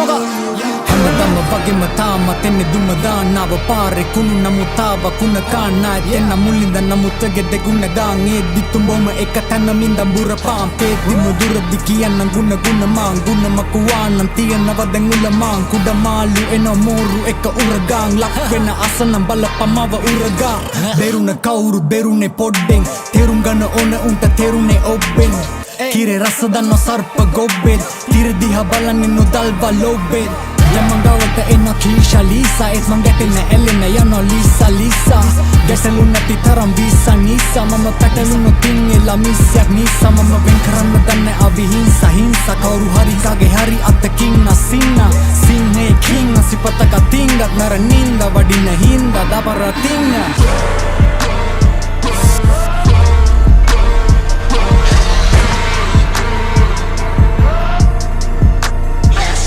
Yoga Hamadama vagema තාමත් එන්නේ දුම දාන්නව පාරේ කුණු නමුතාව කුණ කාන්නා එන්න මුලින්ද නමුතගේ දෙගුණ ගාන් ඒ දිතුඹම එක තැන මින්දම් බුරපාම් පේදි මුදුරදි කියන්න ගුණ මාන් ගුණ මකුවානම් තියනව දැන් උල මාන් කුඩ මාළු එන මෝරු එක උරගාන් ලක් වෙන අසනම් බලපමව උරගා බෙරුණ කවුරු බෙරුනේ පොඩ්ඩෙන් තෙරුම් ගන්න ඕන උන්ට තෙරුනේ ඔබ්බෙන් කිරේ රස දන්න සර්ප ගොබ්බෙන් තිර දිහා බලන්නේ නොදල්වා ලොබ්බෙන් යමංගවට එන්න කීෂා ලීසා ඒත් මං ගැටෙන්න එල්ලෙන්න යනවා ලීසා ගැසලු නැති තරම් වීසා නීසා මම පැටලුණු තින්ගෙලා මිස්යක් නීසා මම වෙන් කරන්න දන්නේ අවිහිංසා හිංසා කවුරු හරි කාගේ හරි අතකින් අසින්නා සිංහේ කිං සිපතක තිංගත් නර නින්ද වඩින හින්දා දබර තිංග